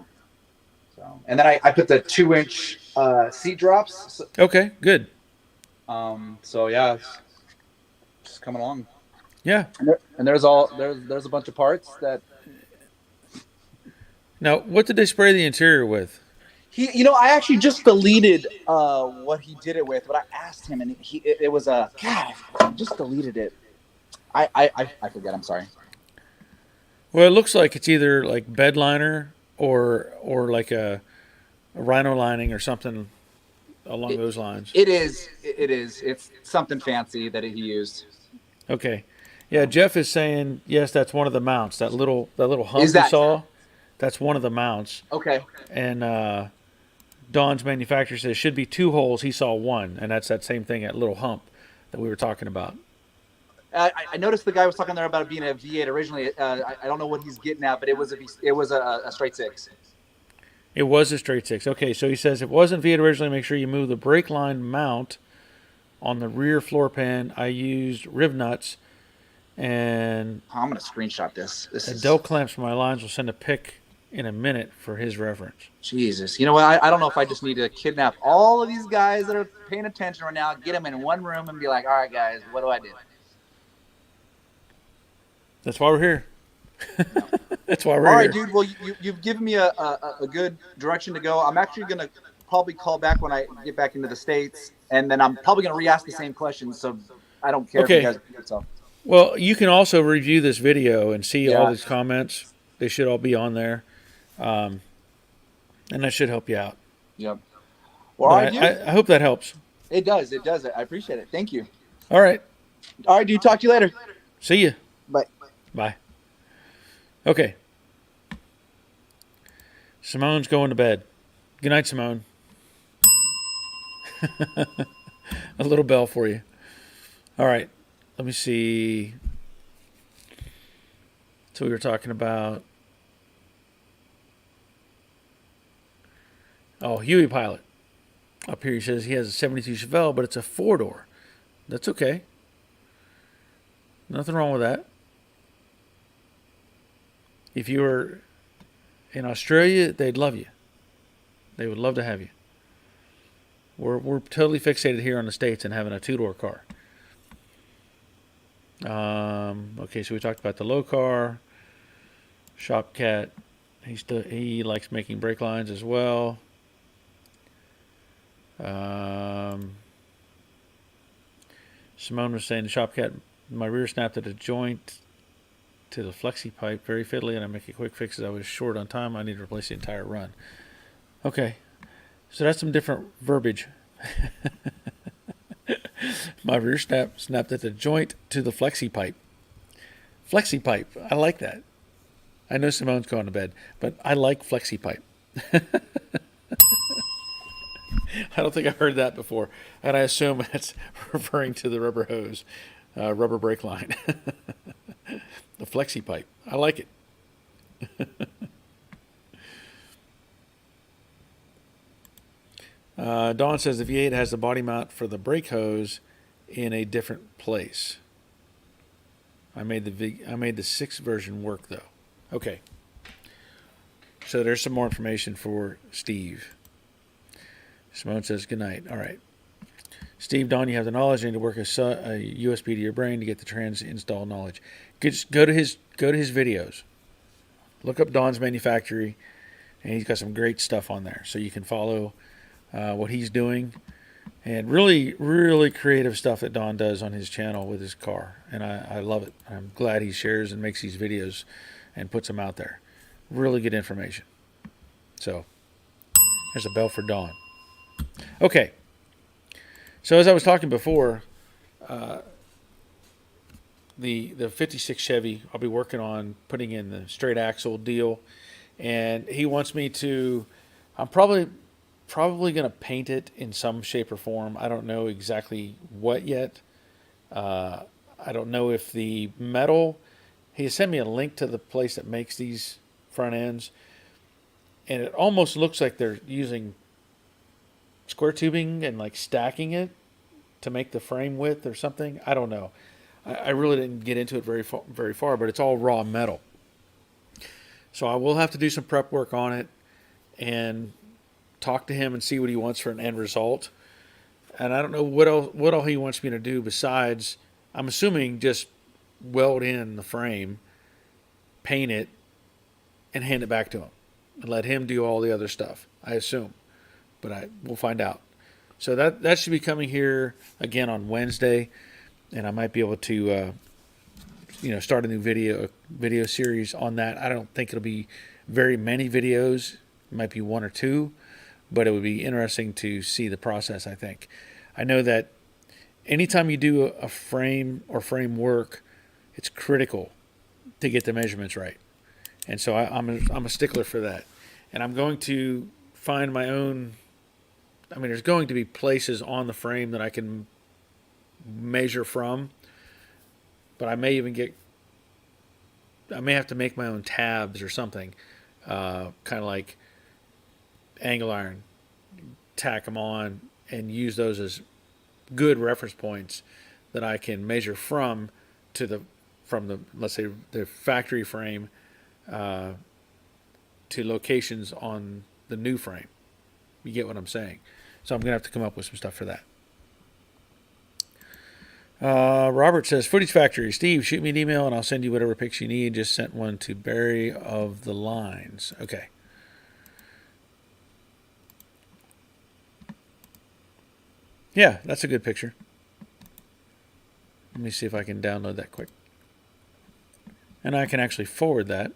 So and then I put the 2-inch seat drops. Okay, good. So yeah, it's just coming along. Yeah. And there's a bunch of parts that. Now, what did they spray the interior with? I actually just deleted what he did it with, but I asked him, and it was a God. I just deleted it. I forget. I'm sorry. Well, it looks like it's either like bed liner or like a rhino lining or something along those lines. It is. It's something fancy that he used. Okay. Yeah, Jeff is saying yes. That's one of the mounts. That little hump Is that- you saw. That's one of the mounts. Okay. And Don's manufacturer says should be 2 holes. He saw 1, and that's that same thing, that little hump that we were talking about. I noticed the guy was talking there about it being a V8 originally. I don't know what he's getting at, but it was a straight 6. It was a straight 6. Okay, so he says it wasn't V8 originally. Make sure you move the brake line mount on the rear floor pan. I used riv nuts and I'm gonna screenshot this. Adele clamps for my lines. Will send a pic in a minute for his reference. Jesus. You know what? I don't know if I just need to kidnap all of these guys that are paying attention right now, get them in one room and be like, all right, guys, what do I do? That's why we're here. That's why we're All here. right, dude. Well, you've given me a good direction to go. I'm actually going to probably call back when I get back into the States, and then I'm probably going to re-ask the same questions, so I don't care if you guys do it. So. Well, you can also review this video and see all Yeah. these comments. They should all be on there. And that should help you out. Yep. Well, all right, dude. I hope that helps. It does. It does. I appreciate it. Thank you. All right. All right, dude. Talk to you later. See you. Bye. Bye. Okay. Simone's going to bed. Good night, Simone. A little bell for you. All right. Let me see. So we were talking about. Oh, Huey Pilot. Up here he says he has a 72 Chevelle, but it's a 4-door. That's okay. Nothing wrong with that. If you were in Australia, they'd love you. They would love to have you. We're totally fixated here on the States and having a 2-door car. Okay, so we talked about the low car. Shop Cat. He likes making brake lines as well. Simone was saying the Shop Cat, my rear snapped at a joint to the flexi pipe very fiddly, and I make a quick fix as I was short on time. I need to replace the entire run. Okay, so that's some different verbiage. My rear snapped at the joint to the flexi pipe. Flexi pipe, I like that. I know Simone's going to bed, but I like flexi pipe. I don't think I've heard that before, and I assume that's referring to the rubber hose, rubber brake line. The flexi pipe. I like it. Dawn says the V8 has the body mount for the brake hose in a different place. I made the 6 version work though. Okay. So there's some more information for Steve. Simone says good night. All right. Steve, Don, you have the knowledge. You need to work a USB to your brain to get the trans install knowledge. Just go to his videos. Look up Don's Manufactory, and he's got some great stuff on there, so you can follow what he's doing, and really, really creative stuff that Don does on his channel with his car, and I love it. I'm glad he shares and makes these videos and puts them out there. Really good information. So there's a bell for Don. Okay. So as I was talking before, the 56 Chevy, I'll be working on putting in the straight axle deal, and he wants me to. I'm probably going to paint it in some shape or form. I don't know exactly what yet. I don't know if the metal. He sent me a link to the place that makes these front ends, and it almost looks like they're using square tubing and like stacking it to make the frame width or something. I don't know. I really didn't get into it very far, but it's all raw metal. So I will have to do some prep work on it and talk to him and see what he wants for an end result. And I don't know what all he wants me to do besides, I'm assuming, just weld in the frame, paint it, and hand it back to him and let him do all the other stuff, I assume. But we'll find out. So that should be coming here again on Wednesday, and I might be able to start a new video series on that. I don't think it'll be very many videos. It might be one or two, but it would be interesting to see the process, I think. I know that anytime you do a frame or frame work, it's critical to get the measurements right. And so I'm a stickler for that. And I'm going to find my own. I mean, there's going to be places on the frame that I can measure from, but I may have to make my own tabs or something, kind of like angle iron, tack them on, and use those as good reference points that I can measure from let's say the factory frame to locations on the new frame. You get what I'm saying? So I'm going to have to come up with some stuff for that. Robert says, Footage Factory. Steve, shoot me an email and I'll send you whatever pics you need. Just sent one to Barry of the Lines. Okay. Yeah, that's a good picture. Let me see if I can download that quick. And I can actually forward that.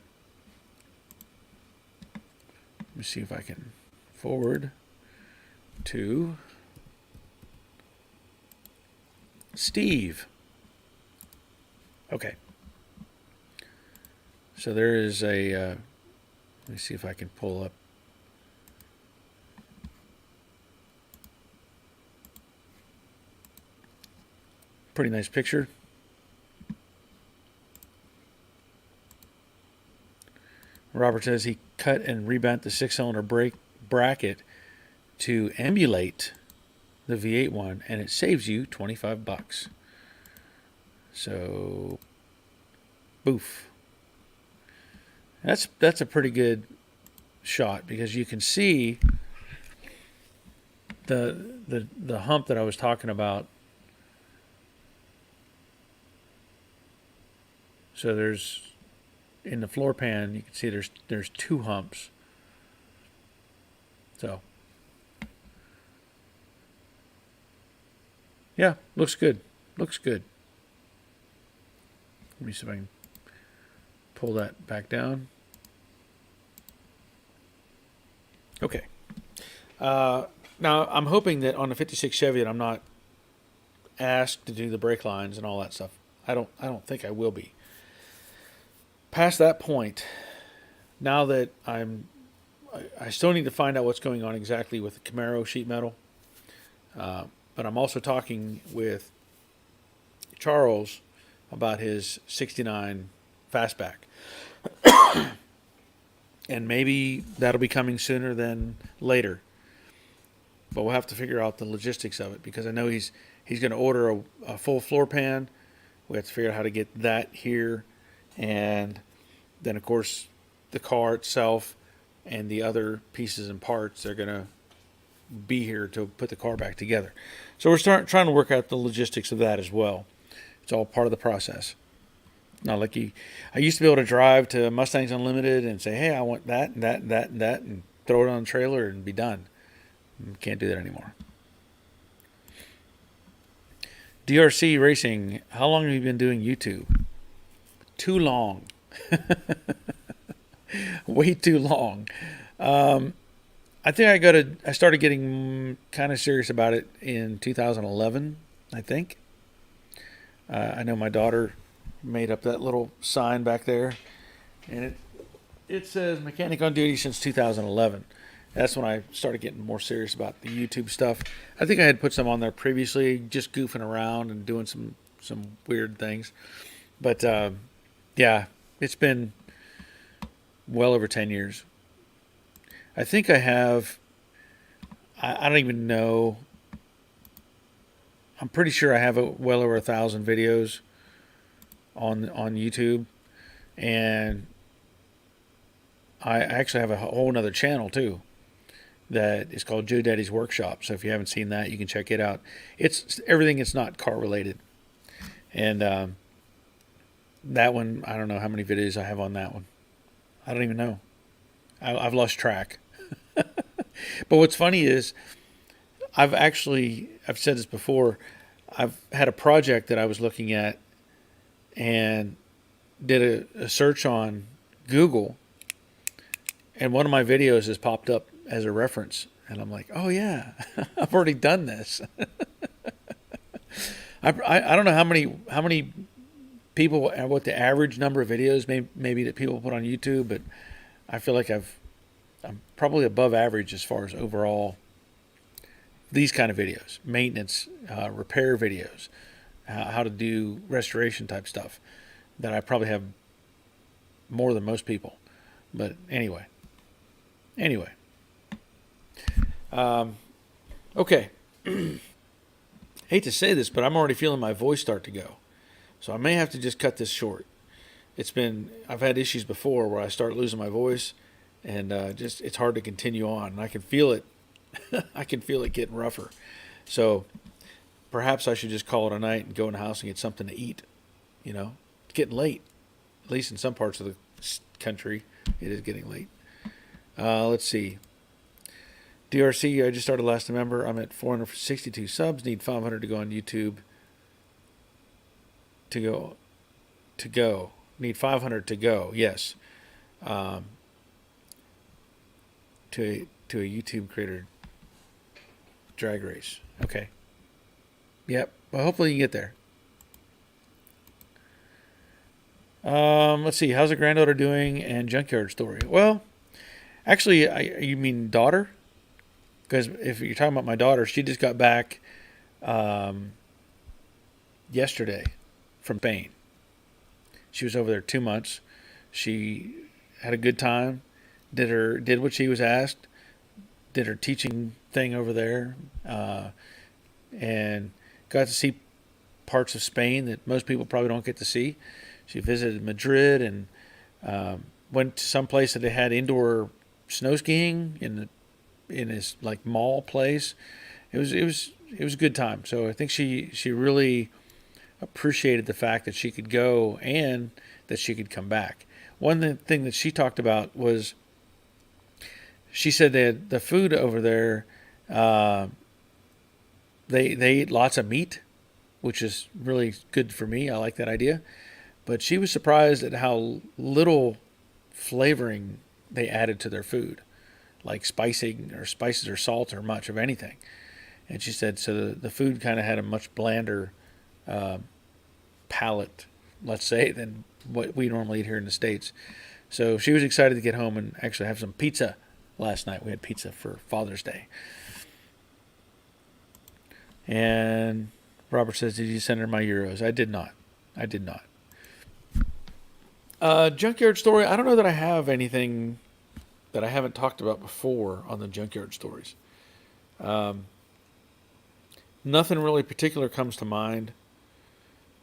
Let me see if I can forward to Steve. Okay. So there is let me see if I can pull up. Pretty nice picture. Robert says he cut and rebent the 6-cylinder brake bracket to emulate the V8 one, and it saves you $25. So, boof. That's a pretty good shot because you can see the hump that I was talking about. So there's in the floor pan, you can see there's two humps. So yeah, looks good. Looks good. Let me see if I can pull that back down. Okay. Now I'm hoping that on the 56 Chevy that I'm not asked to do the brake lines and all that stuff. I don't think I will be. Past that point, now that I still need to find out what's going on exactly with the Camaro sheet metal. But I'm also talking with Charles about his 69 fastback. And maybe that'll be coming sooner than later. But we'll have to figure out the logistics of it because I know he's going to order a full floor pan. We have to figure out how to get that here. And then, of course, the car itself and the other pieces and parts, they're going to be here to put the car back together. So we're trying to work out the logistics of that as well. It's all part of the process. Not like I used to be able to drive to Mustangs Unlimited and say, hey, I want that and that and that and that, and throw it on the trailer and be done. Can't do that anymore. DRC Racing, how long have you been doing YouTube? Too long. Way too long. I think I started getting kind of serious about it in 2011, I think. I know my daughter made up that little sign back there, and it says mechanic on duty since 2011. That's when I started getting more serious about the YouTube stuff. I think I had put some on there previously, just goofing around and doing some weird things. But yeah, it's been well over 10 years. I think I have, I don't even know. I'm pretty sure I have well over 1,000 videos on YouTube, and I actually have a whole nother channel too that is called Joe Daddy's Workshop. So if you haven't seen that, you can check it out. It's everything. It's not car related, and that one, I don't know how many videos I have on that one. I don't even know. I've lost track. But what's funny is I've said this before, I've had a project that I was looking at and did a search on Google, and one of my videos has popped up as a reference, and I'm like, oh yeah, I've already done this. I don't know how many people, what the average number of videos maybe that people put on YouTube, but I feel like I'm probably above average as far as overall these kind of videos, maintenance, repair videos, how to do restoration type stuff, that I probably have more than most people. But anyway. Okay. Hate to say this, but I'm already feeling my voice start to go. So I may have to just cut this short. I've had issues before where I start losing my voice, and it's hard to continue on. And I can feel it. I can feel it getting rougher. So perhaps I should just call it a night and go in the house and get something to eat. It's getting late. At least in some parts of the country, it is getting late. Let's see. DRC, I just started last November. I'm at 462 subs. Need 500 to go on YouTube. To go. Need 500 to go. Yes. To a YouTube creator drag race. Okay. Yep. Well, hopefully you get there. Let's see. How's the granddaughter doing and junkyard story? Well, actually, you mean daughter? Because if you're talking about my daughter, she just got back yesterday from Spain. She was over there 2 months. She had a good time. Did what she was asked. Did her teaching thing over there, and got to see parts of Spain that most people probably don't get to see. She visited Madrid and went to some place that they had indoor snow skiing in this like mall place. It was a good time. So I think she really appreciated the fact that she could go and that she could come back. One thing that she talked about was, she said that the food over there, they eat lots of meat, which is really good for me. I like that idea. But she was surprised at how little flavoring they added to their food, like spicing or spices or salt or much of anything. And she said so the food kind of had a much blander palate, let's say, than what we normally eat here in the States. So she was excited to get home and actually have some pizza last night. We had pizza for Father's Day. And Robert says, did you send her my euros? I did not. Junkyard story. I don't know that I have anything that I haven't talked about before on the junkyard stories. Nothing really particular comes to mind.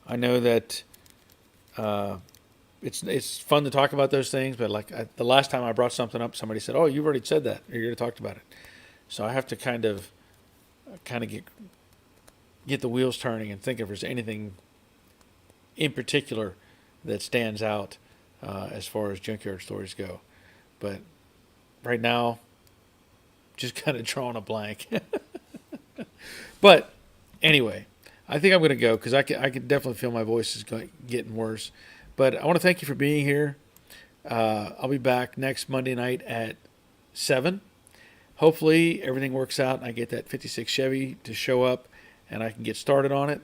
I know that it's fun to talk about those things, but the last time I brought something up, somebody said, "Oh, you've already said that, or you already talked about it." So I have to kind of get the wheels turning and think if there's anything in particular that stands out as far as junkyard stories go. But right now, just kind of drawing a blank. But anyway, I think I'm going to go because I can definitely feel my voice is getting worse. But I want to thank you for being here. I'll be back next Monday night at 7. Hopefully everything works out and I get that 56 Chevy to show up and I can get started on it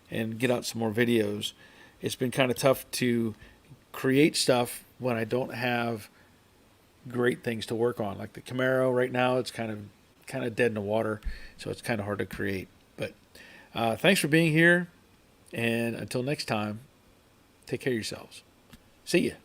and get out some more videos. It's been kind of tough to create stuff when I don't have great things to work on. Like the Camaro right now, it's kind of dead in the water, so it's kind of hard to create. But thanks for being here, and until next time, take care of yourselves. See ya.